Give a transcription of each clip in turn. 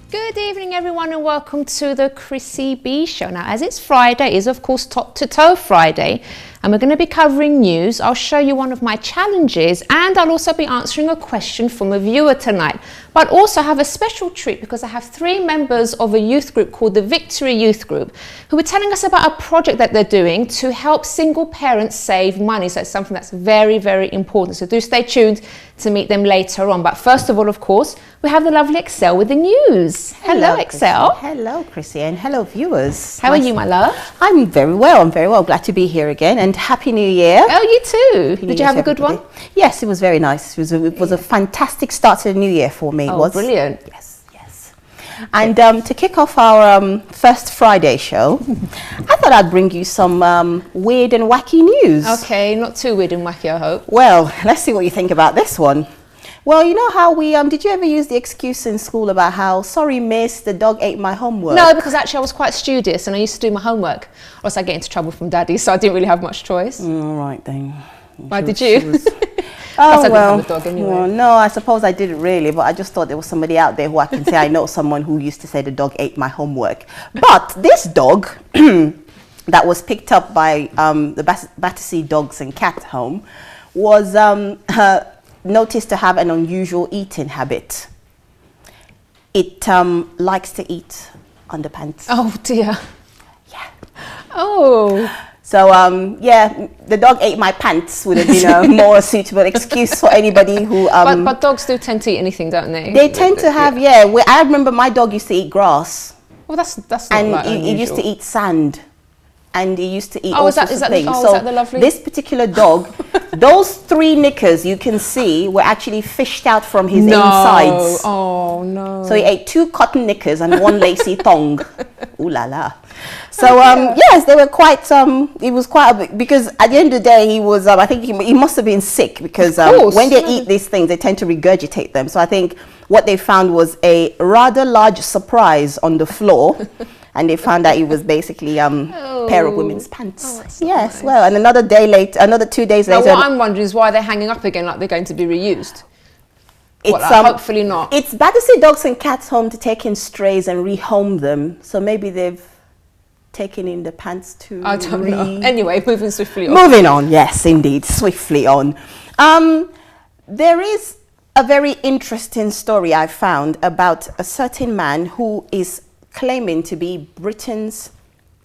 Good evening everyone and welcome to the Chrissy B Show. Now as it's Friday, it is of course Top to Toe Friday and we're going to be covering news. I'll show you one of my challenges and I'll also be answering a question from a viewer tonight. But also have a special treat because I have 3 members of a youth group called the Victory Youth Group who are telling us about a project that they're doing to help single parents save money. So it's something that's very, very important. So do stay tuned to meet them later on. But first of all, of course, we have the lovely Excel with the news. Hello Excel. Hello, Chrissy, and hello, viewers. How are you, my love? I'm very well. I'm very well. Glad to be here again, and Happy New Year. Oh, you too. Did you have a good one? Yes, it was very nice. It was a fantastic start to the new year for me. Oh, it was brilliant. Yes, yes. And to kick off our first Friday show, I thought I'd bring you some weird and wacky news. Okay, not too weird and wacky, I hope. Well, let's see what you think about this one. Well, you know how we, did you ever use the excuse in school about how, sorry miss, the dog ate my homework? No, because actually I was quite studious and I used to do my homework. Or else I get into trouble from daddy, so I didn't really have much choice. All right then. Why did you? Oh, well, have a dog anyway. Well, no, I suppose I didn't really, but I just thought there was somebody out there who I can say I know someone who used to say the dog ate my homework. But this dog that was picked up by the Battersea Dogs and Cat Home was noticed to have an unusual eating habit. It likes to eat underpants. Oh dear. Yeah. Oh. So yeah, the dog ate my pants would have been a more suitable excuse for anybody who. But dogs do tend to eat anything, don't they? They tend to have, yeah. I remember my dog used to eat grass. Well, that's not and like he used to eat sand. And he used to eat all all sorts sorts of things. is So that the lovely? This particular dog, those 3 knickers you can see were actually fished out from his insides. Oh no. So he ate 2 cotton knickers and 1 lacy thong. Ooh la la. So yes, they were quite it was quite a bit, because at the end of the day he was I think he must have been sick because when they eat these things they tend to regurgitate them. So I think what they found was a rather large surprise on the floor. And they found that it was basically a pair of women's pants. Oh, yes, nice. well, and another 2 days later. What I'm wondering is why they're hanging up again, like they're going to be reused. It's hopefully not. It's Battersea Dogs and Cats Home to take in strays and rehome them. So maybe they've taken in the pants to. I don't know. Anyway, moving swiftly on. Moving on, yes, indeed, swiftly on. There is a very interesting story I found about a certain man who is claiming to be Britain's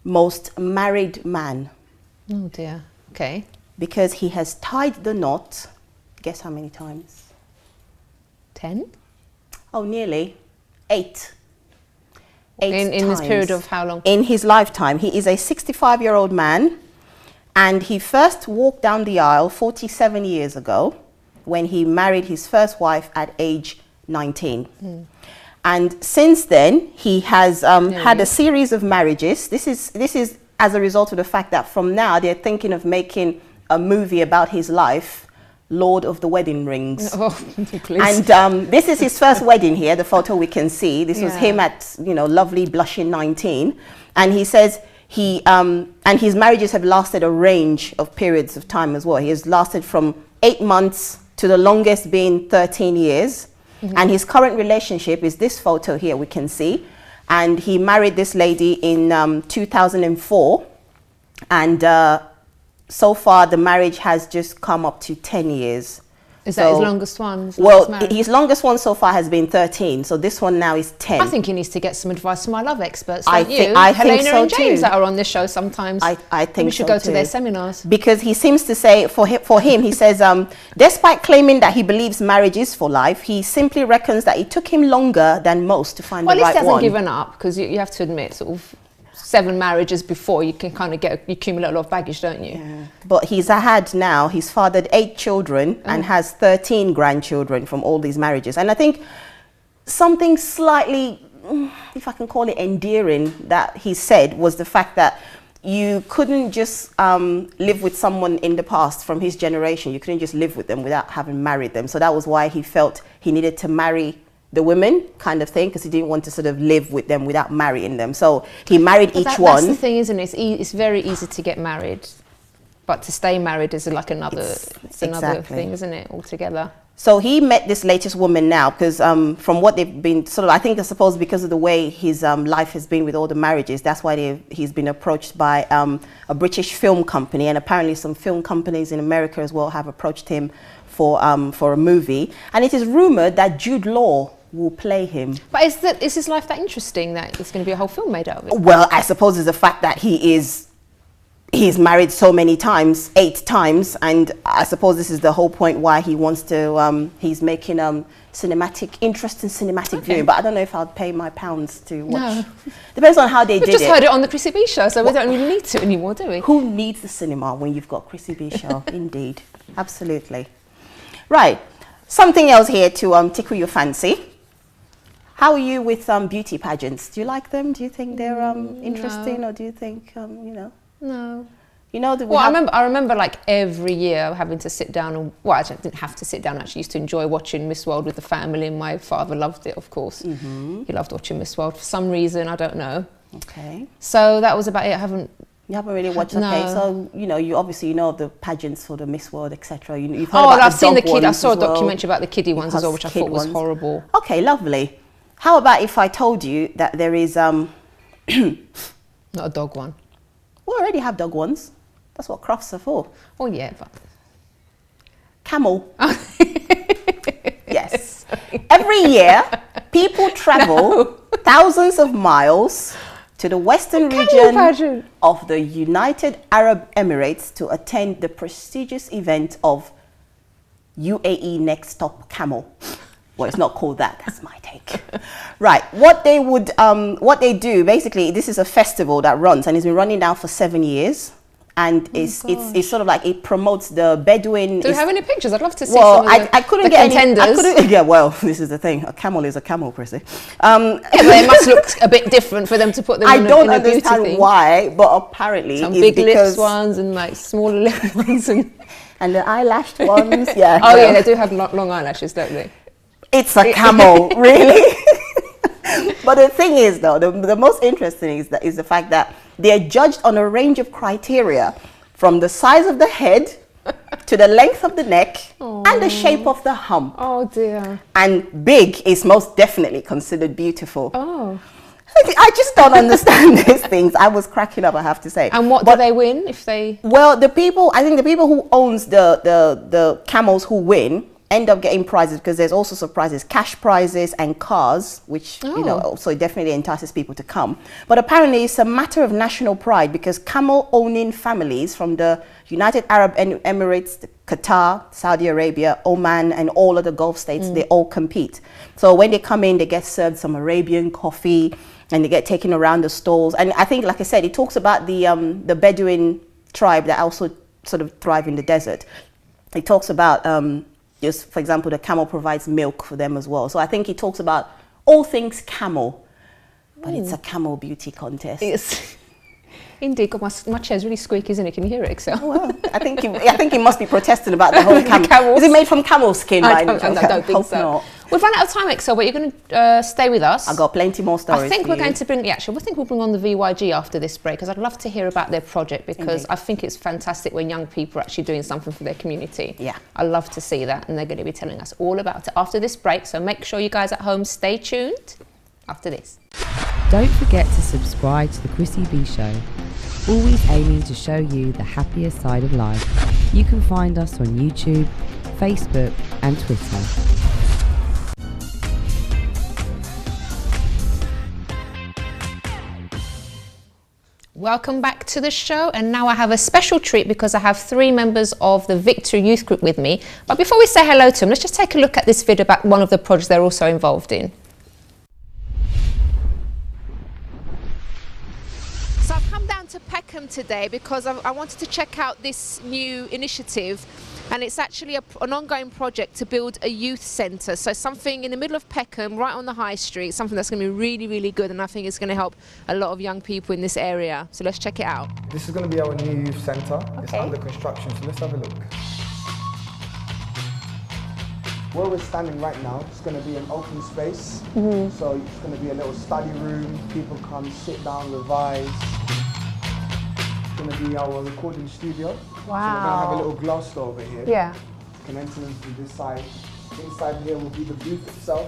most married man. Oh dear. Okay. Because he has tied the knot, guess how many times? 10? Oh, nearly. 8. 8 in this times. period of how long? In his lifetime. He is a 65-year-old man, and he first walked down the aisle 47 years ago when he married his first wife at age 19. And since then, he has had a series of marriages. This is as a result of the fact that from now, they're thinking of making a movie about his life, Lord of the Wedding Rings. Oh, please. And this is his first wedding here, the photo we can see. This was him at, lovely blushing 19. And he says and his marriages have lasted a range of periods of time as well. He has lasted from 8 months to the longest being 13 years. And his current relationship is this photo here we can see. And he married this lady in 2004. And so far, the marriage has just come up to 10 years. Is that his longest one? His longest one so far has been 13. So this one now is 10. I think he needs to get some advice from our love experts. I think so and James too. that are on this show sometimes. I think we should so go to their seminars. Because he seems to say, for him, he says, despite claiming that he believes marriage is for life, he simply reckons that it took him longer than most to find the right one. Well, at least he hasn't given up, because you have to admit, sort of. 7 marriages before, you can kind of accumulate a lot of baggage, don't you? Yeah. But he's fathered 8 children and has 13 grandchildren from all these marriages. And I think something slightly, if I can call it endearing, that he said was the fact that you couldn't just live with someone in the past from his generation. You couldn't just live with them without having married them. So that was why he felt he needed to marry the women, kind of thing, because he didn't want to sort of live with them without marrying them. So he married each one. That's the thing, isn't it? It's very easy to get married, but to stay married is like another thing, isn't it, altogether? So he met this latest woman now, because from what they've been sort of, I suppose because of the way his life has been with all the marriages, that's why he's been approached by a British film company, and apparently some film companies in America as well have approached him for a movie. And it is rumored that Jude Law will play him. But is his life that interesting that there's going to be a whole film made out of it? Well, I suppose it's the fact that he's married so many times, 8 times, and I suppose this is the whole point why he wants to, he's making interesting cinematic viewing, but I don't know if I'd pay my pounds to watch. No. Depends on how they did it. We've just heard it on the Chrissy B Show, so we don't really need to anymore, do we? Who needs the cinema when you've got Chrissy B Show? Indeed, absolutely. Right, something else here to tickle your fancy. How are you with beauty pageants? Do you like them? Do you think they're interesting, or do you think, you know? No. You know, I remember like every year having to sit down and, well, I didn't have to sit down, I actually used to enjoy watching Miss World with the family, and my father loved it, of course. Mm-hmm. He loved watching Miss World for some reason, I don't know. Okay. So that was about it. You haven't really watched, no. Okay, so, you know, you obviously know of the pageants for the Miss World, etc. You've heard about I've seen the kid. I saw a documentary about the kiddie ones as well, which I thought was horrible. Okay, lovely. How about if I told you that there is... Not a dog one. We already have dog ones. That's what crofts are for. Oh, yeah, but... Camel. Yes. Every year, people travel thousands of miles to the western region of the United Arab Emirates to attend the prestigious event of UAE Next Stop Camel. Well, it's not called that. That's my take. Right. What they do, basically, this is a festival that runs, and it's been running now for 7 years. And it's sort of like it promotes the Bedouin. Do you have any pictures? I'd love to see. Well, I couldn't get contenders. any. Yeah, well, this is the thing. A camel is a camel, Chrissy. Yeah, they must look a bit different for them to put them in a beauty thing. I don't understand why, but apparently some big lips ones and like smaller lip ones and the eyelashed ones. Yeah. Oh yeah, they do have long eyelashes, don't they? It's a camel, really. But the thing is, though, the most interesting is the fact that they're judged on a range of criteria, from the size of the head to the length of the neck and the shape of the hump. Oh dear. And big is most definitely considered beautiful. Oh. I just don't understand these things. I was cracking up, I have to say. And what do they win if they? Well, I think the people who owns the camels who win end up getting prizes, because there's all sorts of prizes, cash prizes and cars, which, you know, so it definitely entices people to come. But apparently it's a matter of national pride, because camel owning families from the United Arab Emirates, Qatar, Saudi Arabia, Oman, and all of the Gulf states, they all compete. So when they come in, they get served some Arabian coffee, and they get taken around the stalls. And I think, like I said, it talks about the Bedouin tribe that also sort of thrive in the desert. It talks about just, for example, the camel provides milk for them as well. So I think he talks about all things camel, but it's a camel beauty contest. Yes. Indeed, my chair's really squeaky, isn't it? Can you hear it, Excel? Oh, well, I think he must be protesting about the whole camel. Is it made from camel skin? I don't think so. Not. We've run out of time, Excel, but you're going to stay with us. I've got plenty more stories. I think we're going to bring, actually, I think we'll bring on the VYG after this break, because I'd love to hear about their project, because I think it's fantastic when young people are actually doing something for their community. Yeah. I love to see that, and they're going to be telling us all about it after this break. So make sure you guys at home stay tuned after this. Don't forget to subscribe to the Chrissy B Show. Always aiming to show you the happier side of life. You can find us on YouTube, Facebook and Twitter. Welcome back to the show, and now I have a special treat because I have 3 members of the Victory Youth Group with me. But before we say hello to them, let's just take a look at this video about one of the projects they're also involved in. Peckham today because I wanted to check out this new initiative, and it's actually an ongoing project to build a youth centre. So something in the middle of Peckham, right on the high street, something that's going to be really, really good, and I think it's going to help a lot of young people in this area. So let's check it out. This is going to be our new youth centre. It's under construction, so let's have a look. Where we're standing right now, it's going to be an open space. So it's going to be a little study room. People come, sit down, revise. It's going to be our recording studio. Wow. So we're going to have a little glass door over here. Yeah. You can enter in through this side. Inside here will be the booth itself.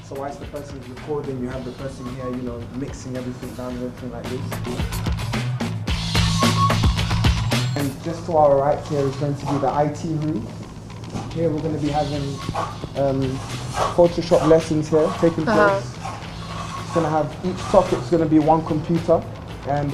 So whilst the person is recording, you have the person here, you know, mixing everything down and everything like this. And just to our right here is going to be the IT room. Here we're going to be having Photoshop lessons here taking place. It's going to have, each socket's going to be one computer, and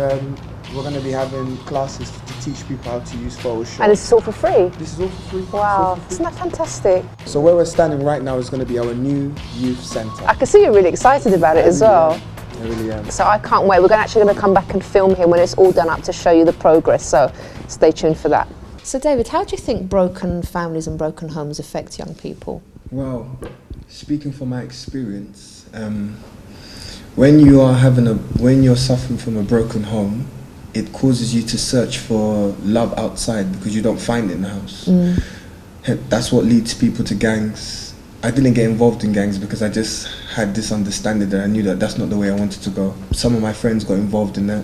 we're going to be having classes to teach people how to use Photoshop. And it's all for free? This is all for free. Wow, isn't that fantastic? So where we're standing right now is going to be our new youth centre. I can see you're really excited about it as well. I really am. So I can't wait. We're actually going to come back and film here when it's all done up to show you the progress. So stay tuned for that. So David, how do you think broken families and broken homes affect young people? Well, speaking from my experience, when you're suffering from a broken home, it causes you to search for love outside because you don't find it in the house. That's what leads people to gangs. I didn't get involved in gangs because I just had this understanding that I knew that that's not the way I wanted to go. Some of my friends got involved in that.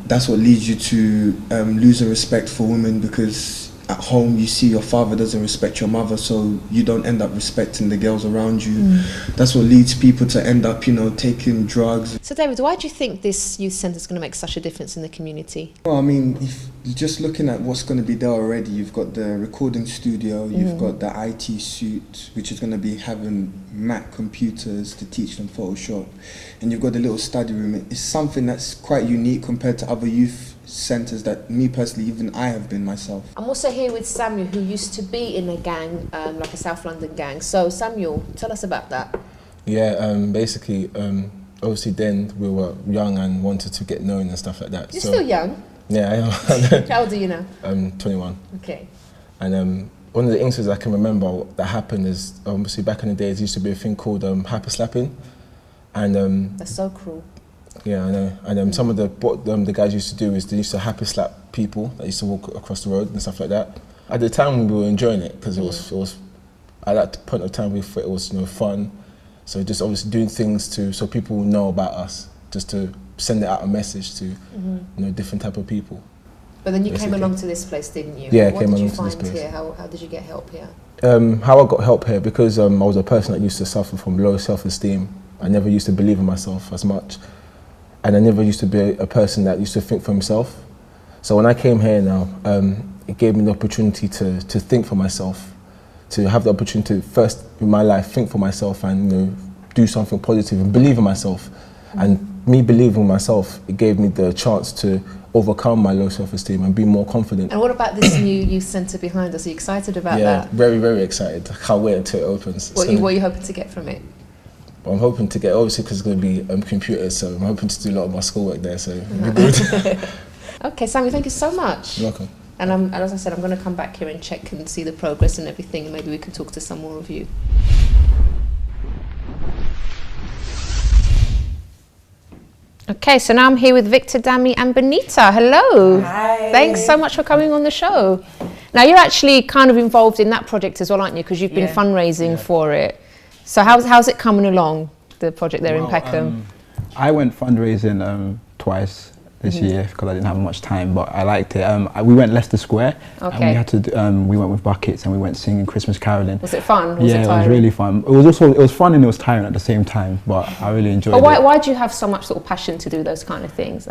That's what leads you to losing respect for women, because at home you see your father doesn't respect your mother, so you don't end up respecting the girls around you. That's what leads people to end up, you know, taking drugs. So David, why do you think this youth centre is going to make such a difference in the community? Well, I mean, if you're just looking at what's going to be there already, you've got the recording studio, you've got the IT suite, which is going to be having Mac computers to teach them Photoshop, and you've got the little study room. It's something that's quite unique compared to other youth centres that me personally, even I have been myself. I'm also here with Samuel, who used to be in a gang, like a South London gang. So Samuel, tell us about that. Yeah, basically, obviously then we were young and wanted to get known and stuff like that. You're still young? Yeah, I am. How old are you now? 21. Okay. And one of the incidents I can remember that happened is, obviously back in the days, there used to be a thing called hyper slapping. And that's so cruel. Yeah, I know. And some of what the guys used to do is they used to happy slap people that used to walk across the road and stuff like that. At the time we were enjoying it because it was at that point of time we thought it was, you know, fun. So just obviously doing things so people will know about us, just to send out a message to you know, different type of people. But then you came along to this place, didn't you? Yeah, what came did you along to this find place. here? How did you get help here? How I got help here, because I was a person that used to suffer from low self-esteem. I never used to believe in myself as much. And I never used to be a person that used to think for himself. So when I came here now, it gave me the opportunity to think for myself, to have the opportunity to first in my life think for myself and, you know, do something positive and believe in myself. And me believing in myself, it gave me the chance to overcome my low self-esteem and be more confident. And what about this new youth centre behind us? Are you excited about that? Yeah, very, very excited. I can't wait until it opens. What are you hoping to get from it? I'm hoping to get, obviously because it's going to be computers, so I'm hoping to do a lot of my schoolwork there, so it'll be good. Okay, Sammy, thank you so much. You're welcome. And as I said, I'm going to come back here and check and see the progress and everything, and maybe we can talk to some more of you. Okay, so now I'm here with Victor, Dami and Benita. Hello. Hi. Thanks so much for coming on the show. Now, you're actually kind of involved in that project as well, aren't you? Because you've been fundraising for it. So how's it coming along, the project there in Peckham? I went fundraising twice this year because I didn't have much time, but I liked it. We went Leicester Square, and we had to. We went with buckets and we went singing Christmas caroling. Was it fun? Was it was really fun. It was fun and it was tiring at the same time, but I really enjoyed it. Why do you have so much sort of passion to do those kind of things?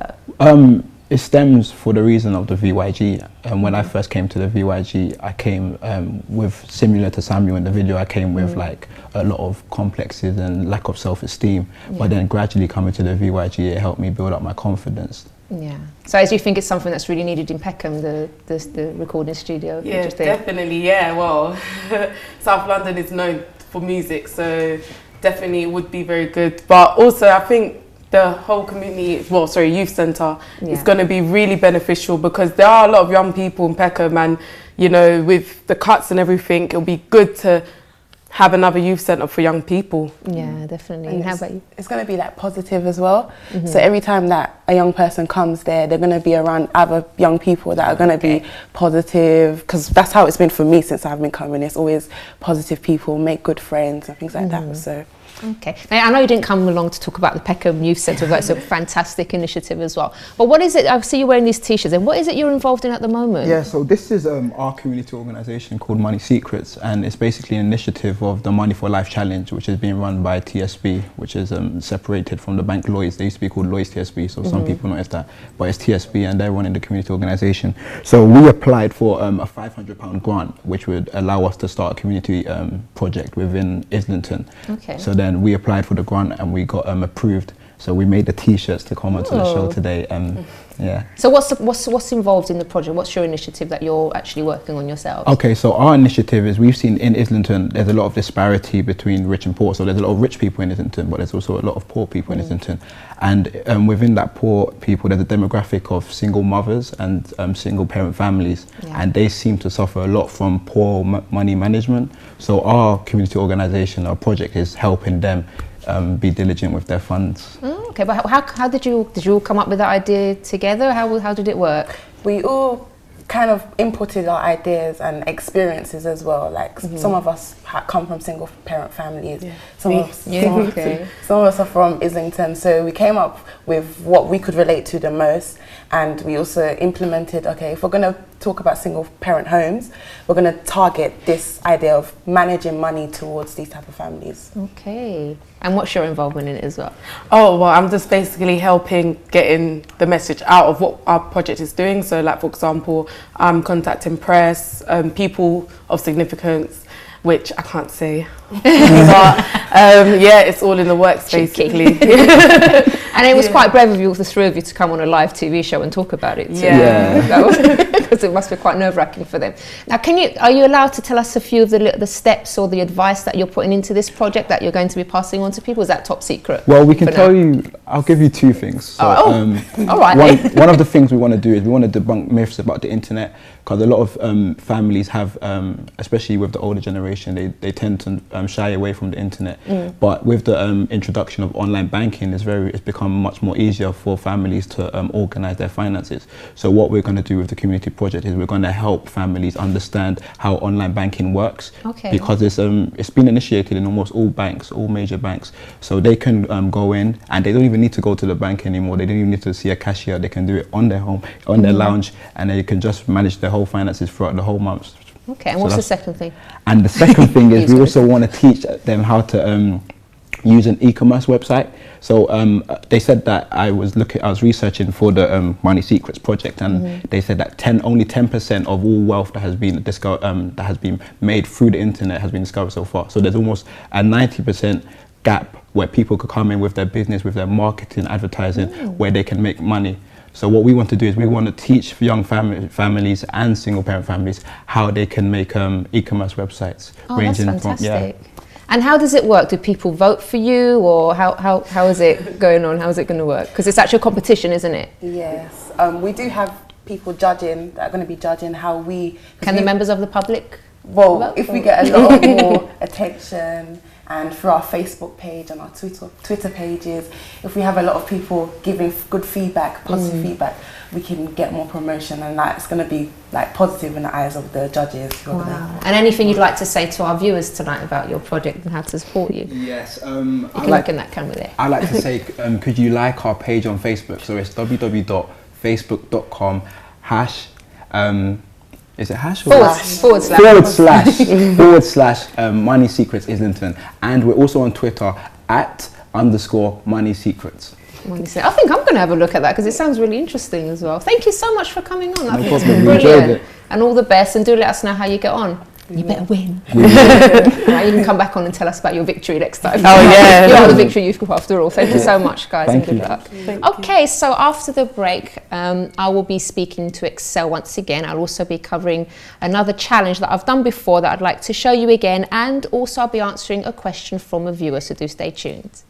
It stems for the reason of the VYG. When I first came to the VYG, I came with, similar to Samuel in the video, I came with like a lot of complexes and lack of self-esteem. But then gradually coming to the VYG, it helped me build up my confidence. Yeah. So do you think it's something that's really needed in Peckham, the recording studio? Yeah, definitely, yeah. Well, South London is known for music, so definitely it would be very good. But also I think the whole community, youth centre is Yeah. going to be really beneficial, because there are a lot of young people in Peckham, and you know, with the cuts and everything, it'll be good to have another youth centre for young people. Yeah, definitely. And how about you? It's going to be like positive as well. So every time that a young person comes there, they're going to be around other young people that are going to be positive, because that's how it's been for me since I've been coming. It's always positive people, make good friends and things like that. So. Okay. Now, I know you didn't come along to talk about the Peckham Youth Centre, that's a fantastic initiative as well. But what is it, I see you wearing these t-shirts, and what is it you're involved in at the moment? Yeah, so this is our community organisation called Money Secrets, and it's basically an initiative of the Money for Life Challenge, which is being run by TSB, which is separated from the bank Lloyds. They used to be called Lloyds TSB, so some people notice that, but it's TSB, and they're running the community organisation. So we applied for a £500 grant, which would allow us to start a community project within Islington. Okay. So then we applied for the grant and we got approved. So we made the t-shirts to come onto the show today. Yeah. So what's involved in the project? What's your initiative that you're actually working on yourself? Okay, so our initiative is, we've seen in Islington there's a lot of disparity between rich and poor. So there's a lot of rich people in Islington, but there's also a lot of poor people in Islington. And within that poor people, there's a demographic of single mothers and single parent families. Yeah. And they seem to suffer a lot from poor money management. So our community organisation, our project, is helping them be diligent with their funds. Oh, okay, but how did you all come up with that idea together? How did it work? We all kind of inputted our ideas and experiences as well. Like some of us come from single parent families. Some of us are from Islington. So we came up with what we could relate to the most, and we also implemented, okay, if we're going to talk about single parent homes, we're going to target this idea of managing money towards these type of families. Okay. And what's your involvement in it as well? Oh, well, I'm just basically helping getting the message out of what our project is doing. So like, for example, I'm contacting press, people of significance, which I can't say, but yeah, it's all in the works basically. And it was quite brave of you, the three of you, to come on a live TV show and talk about it too. Because it must be quite nerve-wracking for them. Now, are you allowed to tell us a few of the steps or the advice that you're putting into this project that you're going to be passing on to people? Is that top secret? Well, we can tell you, I'll give you two things. So, all right. One of the things we want to do is we want to debunk myths about the internet, because a lot of families have, especially with the older generation, they tend to shy away from the internet. But with the introduction of online banking, it's become much more easier for families to organize their finances. So what we're going to do with the community project is we're going to help families understand how online banking works. Okay. Because it's been initiated in almost all banks, all major banks. So they can go in, and they don't even need to go to the bank anymore. They don't even need to see a cashier. They can do it on their home, on their lounge, and they can just manage their whole finances throughout the whole month. Okay, and what's the second thing? And the second thing is we also want to teach them how to use an e-commerce website. So they said that I was researching for the Money Secrets project, and they said that only 10% of all wealth that has been discovered, that has been made through the internet, has been discovered so far. So there's almost a 90% gap where people could come in with their business, with their marketing, advertising, where they can make money. So what we want to do is we want to teach young families and single parent families how they can make e-commerce websites. Oh, ranging that's fantastic. And how does it work? Do people vote for you, or how is it going on? How is it going to work? Because it's actually a competition, isn't it? Yes. We do have people judging that are going to be judging how we... Can the members of the public Well, vote? If we get a lot more attention, and through our Facebook page and our Twitter pages, if we have a lot of people giving good feedback, positive feedback, we can get more promotion, and that's going to be like positive in the eyes of the judges. Wow. And anything you'd like to say to our viewers tonight about your project and how to support you? Yes. You can look in that camera there. I'd like to say, could you like our page on Facebook? So it's www.facebook.com/ is it hash or forward slash Money Secrets Islington, and we're also on Twitter @_Money Secrets. I think I'm going to have a look at that because it sounds really interesting as well. Thank you so much for coming on. I think it's been brilliant. And all the best, and do let us know how you get on. You better win. Right, you can come back on and tell us about your victory next time. Oh yeah. You are the victory youth group after all. Thank you so much, guys, Thank and you. good luck. Okay, so after the break, I will be speaking to Excel once again. I'll also be covering another challenge that I've done before that I'd like to show you again, and also I'll be answering a question from a viewer, so do stay tuned.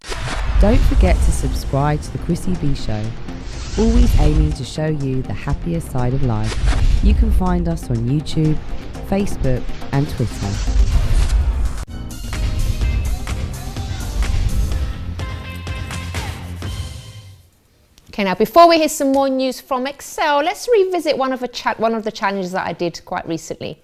Don't forget to subscribe to the Chrissy B Show, always aiming to show you the happier side of life. You can find us on YouTube, Facebook and Twitter. Okay, now before we hear some more news from Excel, let's revisit one of the challenges that I did quite recently.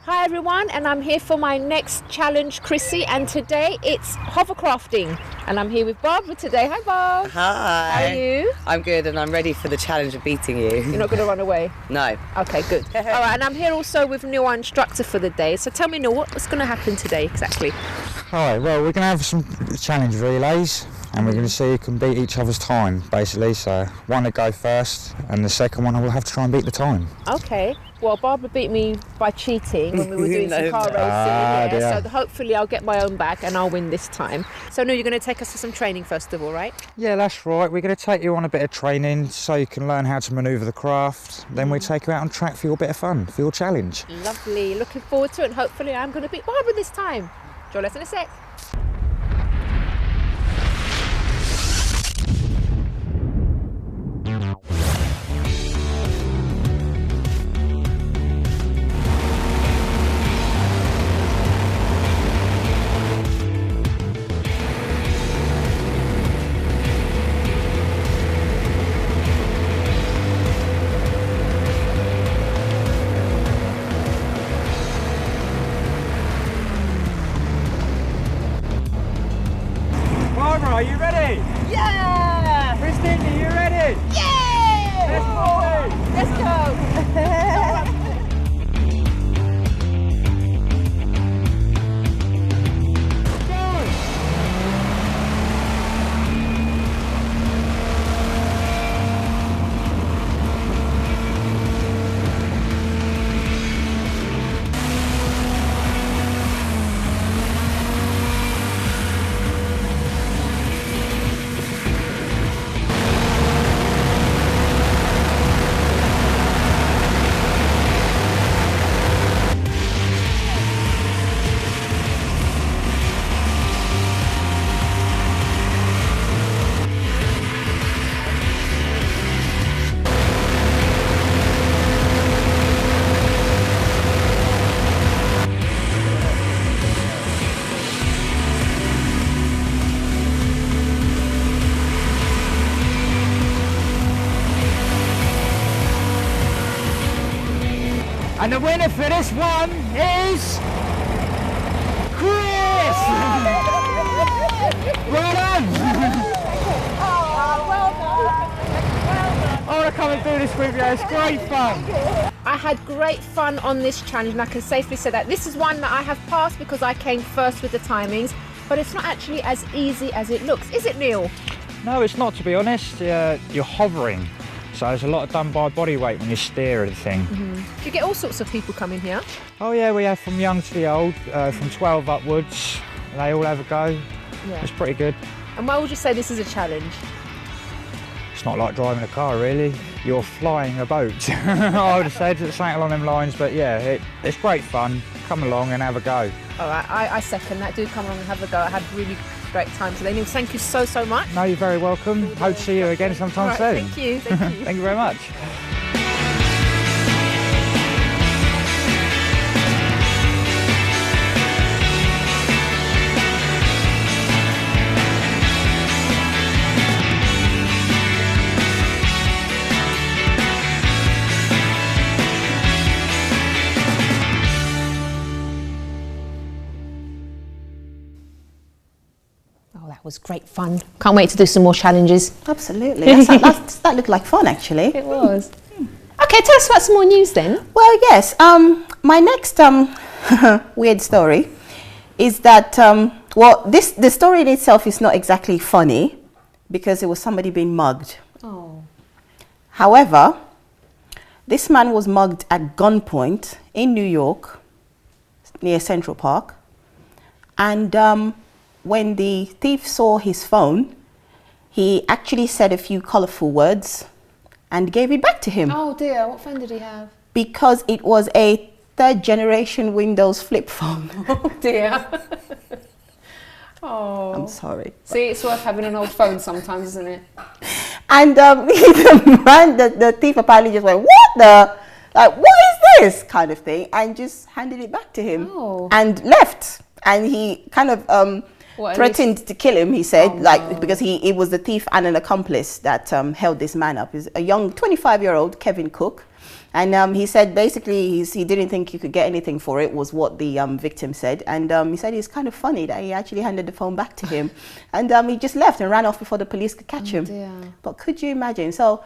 Hi everyone, and I'm here for my next challenge, Chrissy, and today it's hovercrafting. And I'm here with Barbara today. Hi Barb. Hi. How are you? I'm good, and I'm ready for the challenge of beating you. You're not going to run away? No. Okay, good. All right, and I'm here also with Neil, our instructor for the day. So tell me, Neil, what's going to happen today exactly? Hi, well, we're going to have some challenge relays, and we're going to see who can beat each other's time, basically. So one to go first, and the second one will have to try and beat the time. Okay. Well, Barbara beat me by cheating when we were doing some car racing. So hopefully I'll get my own back and I'll win this time. So, Neil, you're going to take us to some training first of all, right? Yeah, that's right. We're going to take you on a bit of training so you can learn how to manoeuvre the craft. Then we take you out on track for your bit of fun, for your challenge. Lovely. Looking forward to it, and hopefully I'm going to beat Barbara this time. Join us in a sec. Are you ready? Yeah! Christine, are you ready? Yeah! Let's go! Let's go! And the winner for this one is Chris! Well done! I want to come and do this with you, it's great fun. I had great fun on this challenge, and I can safely say that this is one that I have passed because I came first with the timings, but it's not actually as easy as it looks, is it, Neil? No, it's not, to be honest. You're hovering, so there's a lot of done by body weight when you steer at the thing. Do you get all sorts of people coming here? Oh yeah, we have from young to the old, from 12 upwards. They all have a go. Yeah. It's pretty good. And why would you say this is a challenge? It's not like driving a car, really. You're flying a boat. I would have said it's something along them lines, but yeah, it's great fun. Come along and have a go. All right, I second that. Do come along and have a go. I had really great time today. Neil, thank you so much. No, you're very welcome. Hope to see you again sometime soon. Thank you. Thank you. Thank you very much. That was great fun. Can't wait to do some more challenges. Absolutely. That looked like fun, actually. It was. Okay, tell us about some more news then. Well, yes. My next weird story is that, the story in itself is not exactly funny because it was somebody being mugged. Oh. However, this man was mugged at gunpoint in New York near Central Park. And when the thief saw his phone, he actually said a few colorful words and gave it back to him. Oh dear, what phone did he have? Because it was a third generation Windows flip phone. Oh dear. Oh, I'm sorry. See, it's worth having an old phone sometimes, isn't it? And the man, the thief apparently just went, what the, like, what is this kind of thing, and just handed it back to him and left. And he kind of threatened to kill him, he said, because it was the thief and an accomplice that held this man up. He's a young 25-year-old Kevin Cook. And he said basically he didn't think you could get anything for it, was what the victim said. And he said it's kind of funny that he actually handed the phone back to him. And he just left and ran off before the police could catch him. Dear. But could you imagine? So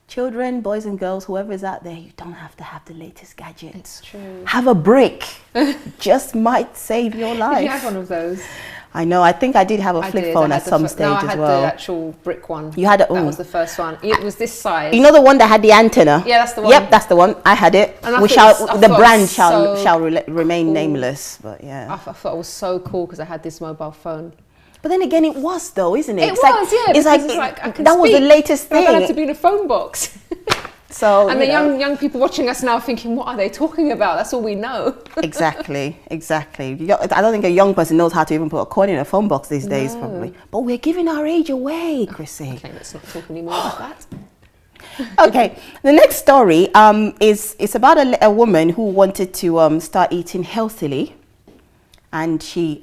children, boys and girls, whoever's out there, you don't have to have the latest gadget. It's true. Have a brick. Just might save your life. Did you have one of those? I know. I think I did have a flip phone at some stage as well. No, I had the actual brick one. You had it? That was the first one. It was this size. You know the one that had the antenna? Yeah, that's the one. Yep, that's the one. I had it. And the brand shall remain nameless. But yeah. I thought it was so cool because I had this mobile phone. But then again, it was though, isn't it? It was, yeah. It's like I can that was the latest thing. I don't have to be in a phone box. So, and the young people watching us now thinking, what are they talking about? That's all we know. Exactly. I don't think a young person knows how to even put a coin in a phone box these days, probably. But we're giving our age away, Chrissy. Okay, let's not talk anymore about that. Okay, the next story is about a woman who wanted to start eating healthily, and she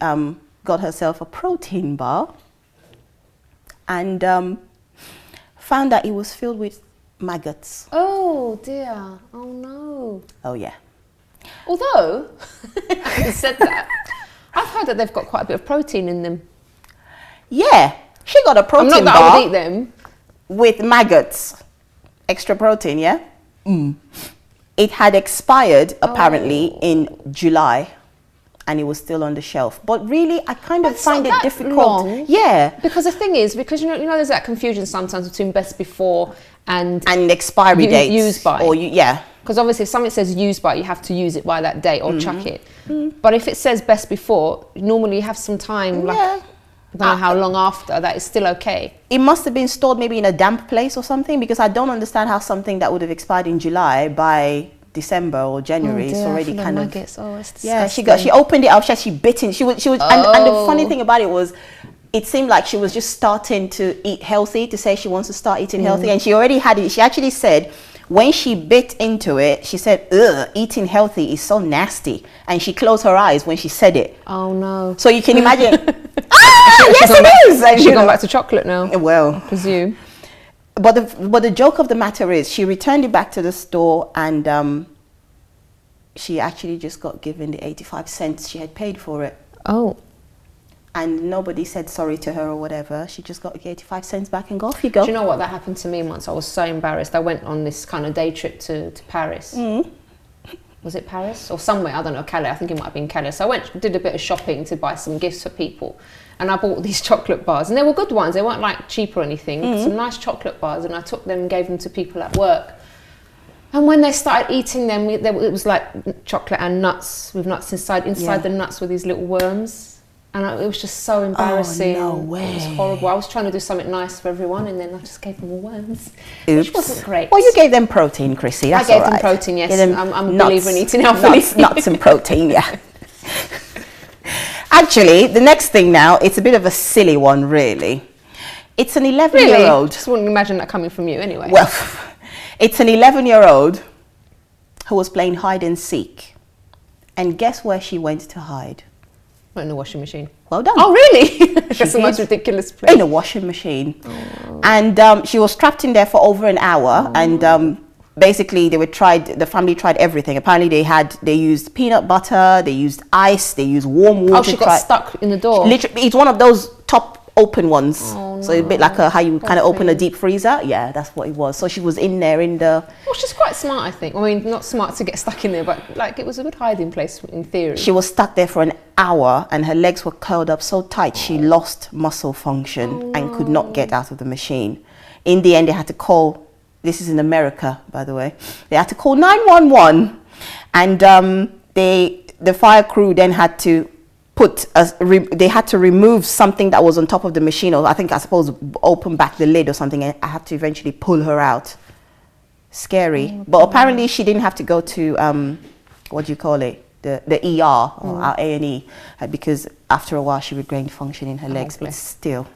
got herself a protein bar and found that it was filled with maggots. Oh dear. Oh no. Oh yeah. Although, having said that, I've heard that they've got quite a bit of protein in them. Yeah, she got a protein bar. I would eat them. With maggots. Extra protein, yeah? It had expired apparently in July. And it was still on the shelf. But really, I kind of find it difficult. Long. Yeah. Because the thing is, you know there's that confusion sometimes between best before and expiry dates. Use by. Or yeah. Because obviously if something says use by, you have to use it by that date or chuck it. But if it says best before, normally you have some time, like, I don't know how long after, that is still okay. It must have been stored maybe in a damp place or something, because I don't understand how something that would have expired in July by December or January is already kind of nuggets. Oh, it's disgusting. Yeah, she opened it up, she bit in. She was and the funny thing about it was, it seemed like she was just starting to eat healthy, to say she wants to start eating healthy, and she already had it. She actually said when she bit into it, she said, "Ugh, eating healthy is so nasty," and she closed her eyes when she said it. Oh no! So you can imagine. Yes, it is. And she's gone back to chocolate now. Well, I presume. But the joke of the matter is, she returned it back to the store, and she actually just got given the 85 cents she had paid for it. Oh. And nobody said sorry to her or whatever. She just got the 85 cents back and off you go. Do you know what? That happened to me once. I was so embarrassed. I went on this kind of day trip to Paris. Was it Paris? Or somewhere, I don't know, Calais. I think it might have been Calais. So I did a bit of shopping to buy some gifts for people. And I bought these chocolate bars, and they were good ones. They weren't like cheap or anything. Some nice chocolate bars, and I took them and gave them to people at work. And when they started eating them, it was like chocolate and nuts with nuts inside. Inside the nuts were these little worms, and it was just so embarrassing. Oh, no way. It was horrible. I was trying to do something nice for everyone, and then I just gave them all worms, which wasn't great. Well, you gave them protein, Chrissy. That's I gave them protein. Yes, I'm a believer in eating healthily. Nuts and protein. Yeah. Actually, the next thing now, it's a bit of a silly one, really. It's an 11-year-old. Really? Just wouldn't imagine that coming from you anyway. Well, it's an 11-year-old who was playing hide and seek. And guess where she went to hide? In the washing machine. Well done. Oh, really? That's the most ridiculous place. In a washing machine. Oh. And she was trapped in there for over an hour. And basically, the family tried everything. Apparently, they used peanut butter, they used ice, they used warm water. Oh, she got stuck in the door. Literally, it's one of those top open ones. Oh, no. So a bit like how you kind of open a deep freezer. Yeah, that's what it was. So she was in there in the... Well, she's quite smart, I think. I mean, not smart to get stuck in there, but like it was a good hiding place in theory. She was stuck there for an hour, and her legs were curled up so tight she lost muscle function and could not get out of the machine. In the end, they had to call... This is in America, by the way. They had to call 911, and the fire crew then had to they had to remove something that was on top of the machine, or I suppose open back the lid or something, and I had to eventually pull her out. Scary. But apparently she didn't have to go to what do you call it? the ER or our A&E because after a while she would gain function in her legs, but still.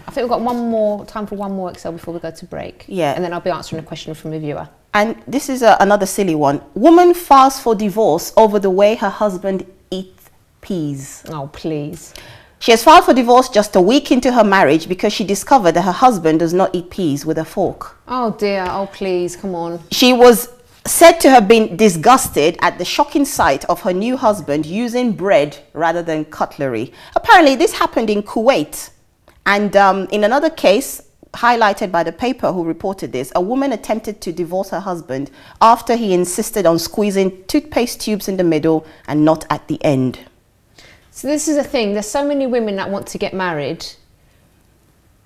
I think we've got time for one more Excel before we go to break. Yeah. And then I'll be answering a question from a viewer. And this is another silly one. Woman files for divorce over the way her husband eats peas. Oh, please. She has filed for divorce just a week into her marriage because she discovered that her husband does not eat peas with a fork. Oh dear, oh please, come on. She was said to have been disgusted at the shocking sight of her new husband using bread rather than cutlery. Apparently this happened in Kuwait. And in another case, highlighted by the paper who reported this, a woman attempted to divorce her husband after he insisted on squeezing toothpaste tubes in the middle and not at the end. So this is a thing, there's so many women that want to get married,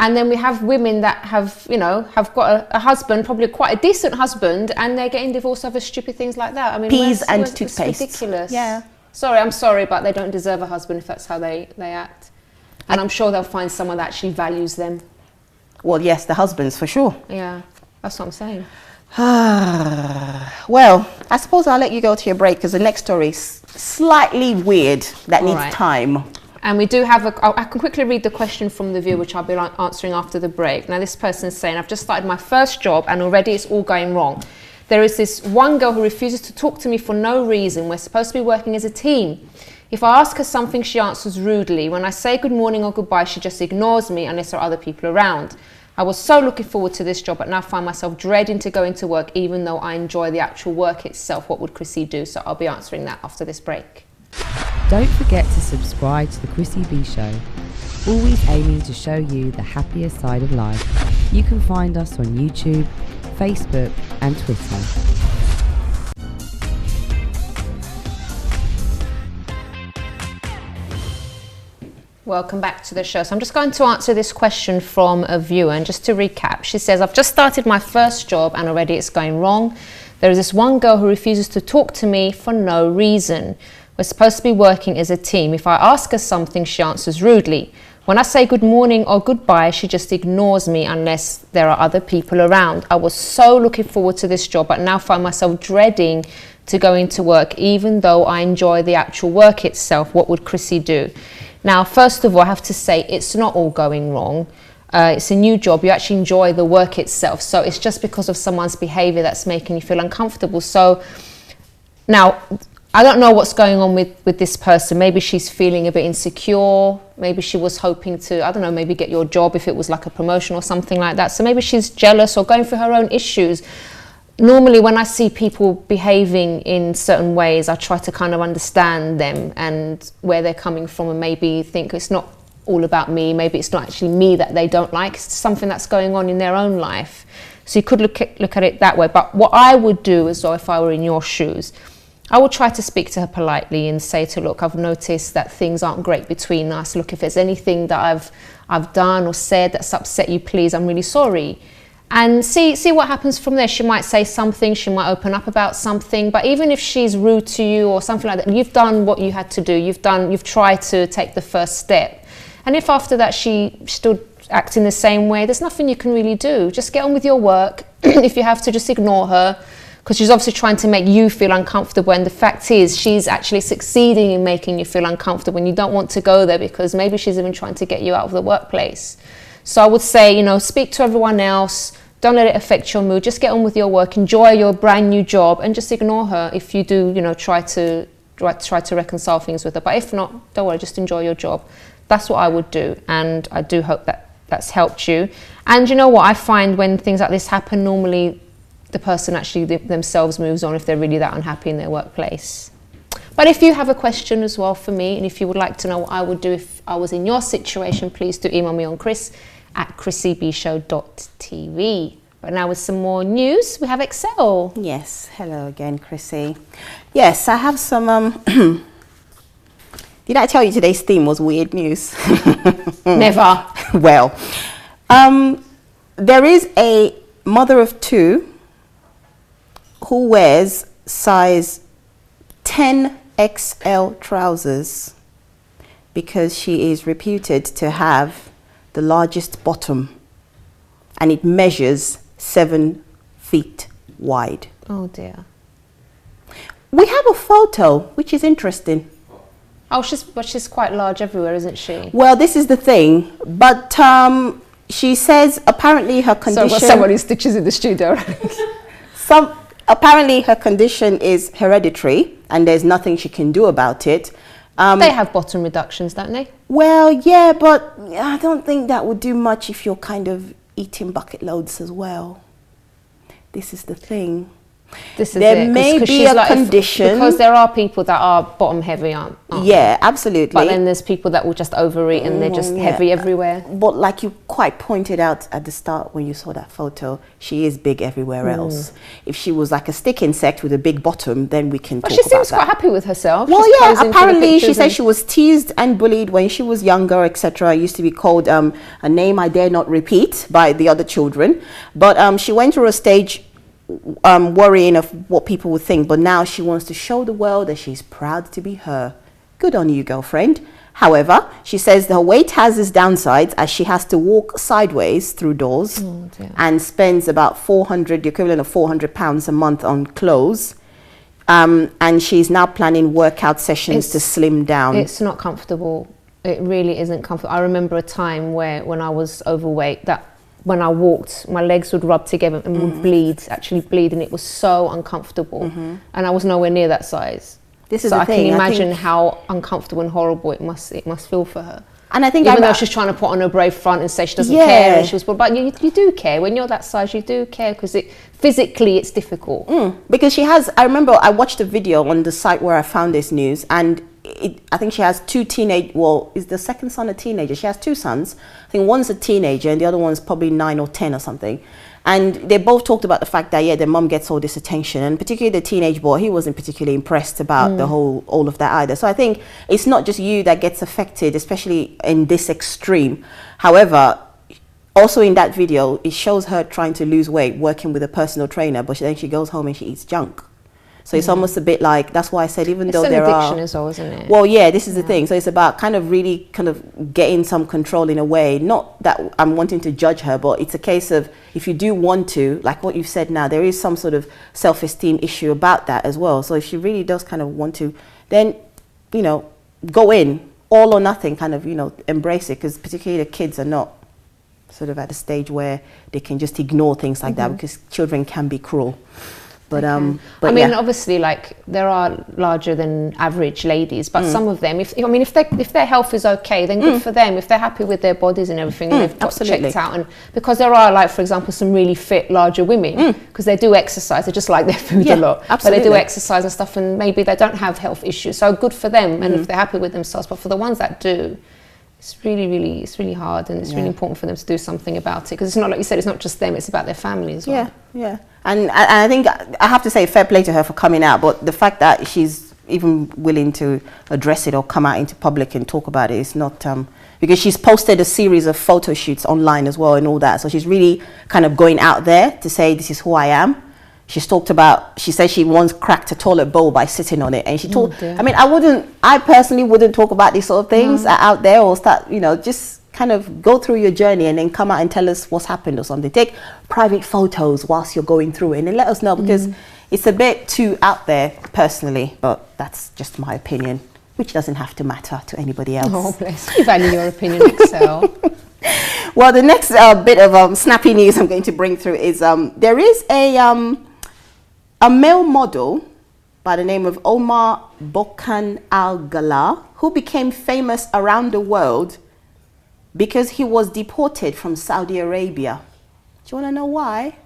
and then we have women that have got a husband, probably quite a decent husband, and they're getting divorced over stupid things like that. I mean, peas and toothpaste. It's ridiculous. Yeah. I'm sorry, but they don't deserve a husband if that's how they act. And I'm sure they'll find someone that actually values them. Well, yes, the husbands for sure. Yeah, that's what I'm saying. Well, I suppose I'll let you go to your break because the next story is slightly weird that needs time. And we do have I can quickly read the question from the viewer, which I'll be answering after the break. Now, this person is saying, I've just started my first job and already it's all going wrong. There is this one girl who refuses to talk to me for no reason. We're supposed to be working as a team. If I ask her something, she answers rudely. When I say good morning or goodbye, she just ignores me unless there are other people around. I was so looking forward to this job, but now find myself dreading to go into work, even though I enjoy the actual work itself. What would Chrissy do? So I'll be answering that after this break. Don't forget to subscribe to the Chrissy B Show, always aiming to show you the happier side of life. You can find us on YouTube, Facebook and Twitter. Welcome back to the show. So I'm just going to answer this question from a viewer, and just to recap, she says, I've just started my first job and already it's going wrong. There is this one girl who refuses to talk to me for no reason. We're supposed to be working as a team. If I ask her something, she answers rudely. When I say good morning or goodbye, she just ignores me unless there are other people around. I was so looking forward to this job, but now find myself dreading to go into work, even though I enjoy the actual work itself. What would Chrissy do? Now, first of all, I have to say it's not all going wrong. It's a new job. You actually enjoy the work itself. So it's just because of someone's behavior that's making you feel uncomfortable. So now, I don't know what's going on with this person. Maybe she's feeling a bit insecure. Maybe she was hoping to, I don't know, maybe get your job if it was like a promotion or something like that. So maybe she's jealous or going through her own issues. Normally, when I see people behaving in certain ways, I try to kind of understand them and where they're coming from, and maybe think it's not all about me. Maybe it's not actually me that they don't like. It's something that's going on in their own life. So you could look at it that way. But what I would do as well, if I were in your shoes, I would try to speak to her politely and say to her, look, I've noticed that things aren't great between us. Look, if there's anything that I've done or said that's upset you, please, I'm really sorry. And see what happens from there. She might say something, she might open up about something, but even if she's rude to you or something like that, you've done what you had to do. You've tried to take the first step. And if after that she still acting the same way, there's nothing you can really do. Just get on with your work. If you have to, just ignore her, because she's obviously trying to make you feel uncomfortable, and the fact is she's actually succeeding in making you feel uncomfortable, and you don't want to go there because maybe she's even trying to get you out of the workplace. So I would say, speak to everyone else. Don't let it affect your mood. Just get on with your work. Enjoy your brand new job, and just ignore her if you do, try to reconcile things with her. But if not, don't worry. Just enjoy your job. That's what I would do, and I do hope that that's helped you. And you know what? I find when things like this happen, normally the person actually themselves moves on if they're really that unhappy in their workplace. But if you have a question as well for me, and if you would like to know what I would do if I was in your situation, please do email me on chris@chrissybshow.tv. But now with some more news, we have Excel. Yes, hello again, Chrissy. Yes, I have some, did I tell you today's theme was weird news? Never. Well, there is a mother of two who wears size 10XL trousers because she is reputed to have the largest bottom, and it measures 7 feet wide. Oh dear. We have a photo, which is interesting. Oh, she's quite large everywhere, isn't she? Well, this is the thing, but she says apparently her condition... So, someone who stitches in the studio. Apparently her condition is hereditary and there's nothing she can do about it. They have bottom reductions, don't they? Well, yeah, but I don't think that would do much if you're kind of eating bucket loads as well. This is the thing. There may be a condition, because there are people that are bottom heavy, aren't yeah, absolutely. But then there's people that will just overeat and they're just heavy everywhere. But like you quite pointed out at the start when you saw that photo, she is big everywhere else. If she was like a stick insect with a big bottom, then we can talk about that. She seems quite happy with herself. Well, yeah, apparently she said she was teased and bullied when she was younger, etc. Used to be called a name I dare not repeat by the other children. But she went through a stage worrying of what people would think, but now she wants to show the world that she's proud to be her. Good on you, girlfriend. However, she says her weight has its downsides as she has to walk sideways through doors and spends about the equivalent of £400 a month on clothes. And she's now planning workout sessions to slim down. It's not comfortable. It really isn't comfortable. I remember a time when I was overweight, that when I walked, my legs would rub together and would actually bleed, and it was so uncomfortable. And I was nowhere near that size. This is the thing. I can imagine how uncomfortable and horrible it must feel for her. And I think even though she's trying to put on a brave front and say she doesn't care, and but you do care when you're that size. You do care because physically it's difficult. Because she has. I remember I watched a video on the site where I found this news, and I think she has two teenage. Well, is the second son a teenager? She has two sons. I think one's a teenager and the other one's probably 9 or 10 or something. And they both talked about the fact that their mum gets all this attention, and particularly the teenage boy, he wasn't particularly impressed about all of that either. So I think it's not just you that gets affected, especially in this extreme. However, also in that video, it shows her trying to lose weight, working with a personal trainer, but then she goes home and she eats junk. So it's almost a bit like, that's why I said, even though there are... It's an addiction as well, isn't it? Well, yeah, this is the thing. So it's about kind of really kind of getting some control in a way. Not that I'm wanting to judge her, but it's a case of, if you do want to, like what you've said now, there is some sort of self-esteem issue about that as well. So if she really does kind of want to, then, go in, all or nothing, kind of, embrace it. Because particularly the kids are not sort of at a stage where they can just ignore things like that, because children can be cruel. But I mean, obviously, like there are larger than average ladies, but some of them, if their health is okay, then good for them. If they're happy with their bodies and everything, and they've got checked out, and because there are, like for example, some really fit larger women, because they do exercise, they just like their food a lot, but they do exercise and stuff, and maybe they don't have health issues, so good for them, and if they're happy with themselves. But for the ones that do, it's really hard, and it's really important for them to do something about it, because it's not, like you said, it's not just them, it's about their family as well. Yeah. And I think I have to say fair play to her for coming out, but the fact that she's even willing to address it or come out into public and talk about it is not, because she's posted a series of photo shoots online as well and all that, so she's really kind of going out there to say, this is who I am. She's talked about, she said she once cracked a toilet bowl by sitting on it, and she told, I personally wouldn't talk about these sort of things out there, or start, just kind of go through your journey and then come out and tell us what's happened or something. Take private photos whilst you're going through it and then let us know, because it's a bit too out there personally, but that's just my opinion, which doesn't have to matter to anybody else. Oh, bless. You value your opinion, Excel. Well, the next bit of snappy news I'm going to bring through is there is a male model by the name of Omar Bokan Al-Ghala, who became famous around the world because he was deported from Saudi Arabia. Do you want to know why?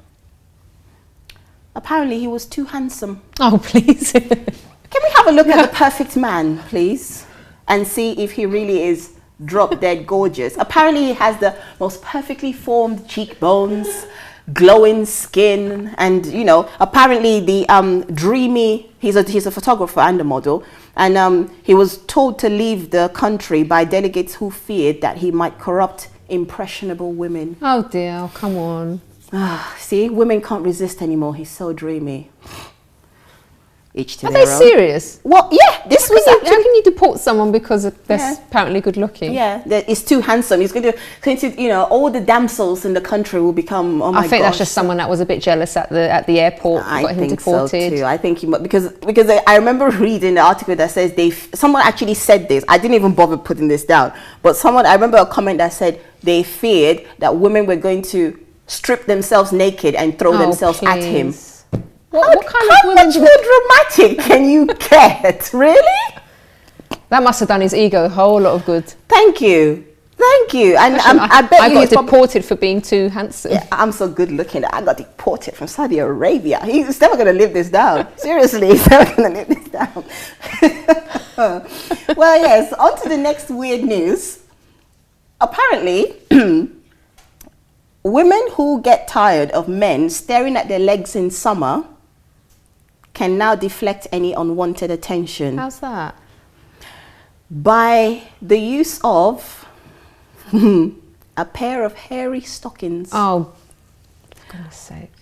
Apparently he was too handsome. Oh, please. Can we have a look at the perfect man, please? And see if he really is drop dead gorgeous. Apparently he has the most perfectly formed cheekbones, glowing skin, and apparently the dreamy, he's a photographer and a model, and he was told to leave the country by delegates who feared that he might corrupt impressionable women. Oh dear, come on. See, women can't resist anymore. He's so dreamy. each to Are their they own. serious? Well, yeah, this was How actually... can you deport someone because they're apparently good looking? Yeah, that is too handsome. He's going to, you know, all the damsels in the country will become, oh my I think that's gosh. just someone that was a bit jealous at the airport. Got him deported. So too. I think because I remember reading the article that says someone actually said this. I didn't even bother putting this down, but I remember a comment that said they feared that women were going to strip themselves naked and throw themselves at him. What kind of how women much more dramatic can you get? Really? That must have done his ego a whole lot of good. Thank you. And I bet I you got deported for being too handsome. Yeah, I'm so good looking that I got deported from Saudi Arabia. He's never going to live this down. Seriously, he's never going to live this down. Well, yes, on to the next weird news. Apparently, women who get tired of men staring at their legs in summer can now deflect any unwanted attention. How's that? By the use of a pair of hairy stockings. Oh, for goodness sake.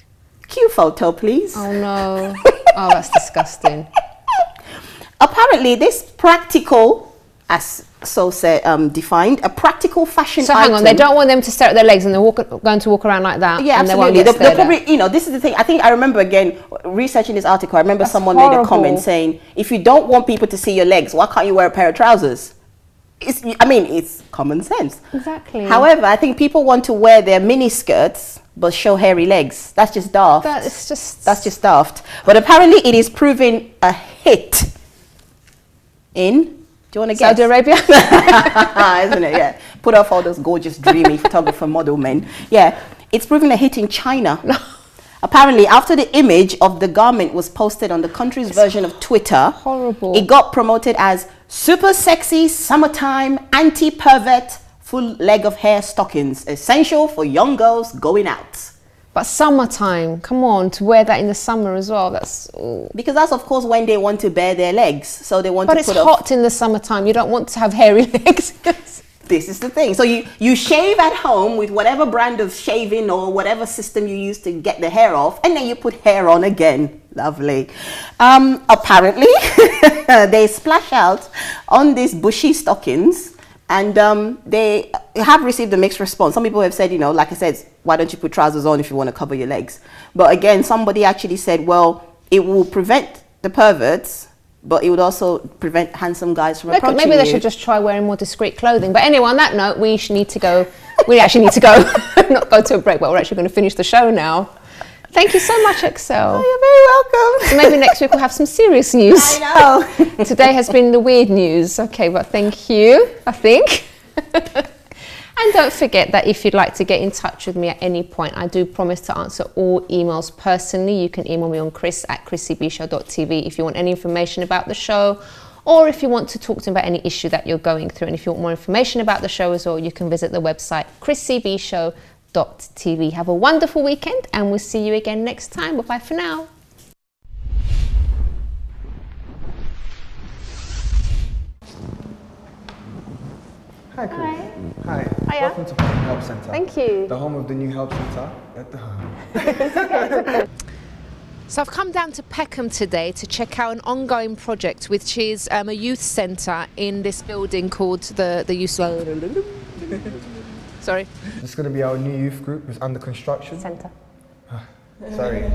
Cue photo, please. Oh no. Oh, that's disgusting. Apparently, this practical, as so said, defined, a practical fashion item. So hang on, they don't want them to stare at their legs and they're going to walk around like that. Yeah, and absolutely. They won't They'll probably, you know, this is the thing. I think I remember again researching this article. I remember someone made a comment saying, if you don't want people to see your legs, why can't you wear a pair of trousers? It's common sense. Exactly. However, I think people want to wear their mini skirts but show hairy legs. That's just daft. That's just daft. But apparently, it is proving a hit in. Do you want to guess? Saudi Arabia? Isn't it? Yeah. Put off all those gorgeous, dreamy photographer model men. Yeah. It's proving a hit in China. Apparently, after the image of the garment was posted on the country's version of Twitter, horrible. It got promoted as super sexy summertime anti-pervert full leg of hair stockings, essential for young girls going out. But summertime, come on, to wear that in the summer as well. Because that's of course when they want to bare their legs, so they want. But it's hot in the summertime. You don't want to have hairy legs. This is the thing. So you shave at home with whatever brand of shaving or whatever system you use to get the hair off, and then you put hair on again. Lovely. Apparently, they splash out on these bushy stockings, and they have received a mixed response. Some people have said, you know, like I said, why don't you put trousers on if you want to cover your legs? But again, somebody actually said, well, it will prevent the perverts, but it would also prevent handsome guys from approaching you. Maybe they should just try wearing more discreet clothing. But anyway, on that note, we need to go. We actually need to go, not go to a break, but we're actually going to finish the show now. Thank you so much, Excel. Oh, you're very welcome. So maybe next week we'll have some serious news. I know. Today has been the weird news. Okay, but thank you, I think. And don't forget that if you'd like to get in touch with me at any point, I do promise to answer all emails personally. You can email me on chris@chrissybshow.tv if you want any information about the show, or if you want to talk to me about any issue that you're going through. And if you want more information about the show as well, you can visit the website chrissybshow.tv. Have a wonderful weekend, and we'll see you again next time. Bye-bye for now. Hi, Chris. Hi. Hi. Welcome to Home Help Centre. Thank you. The home of the new help centre. So I've come down to Peckham today to check out an ongoing project, which is a youth centre in this building called the youth. Sorry. It's going to be our new youth group. It's under construction. Centre. Sorry.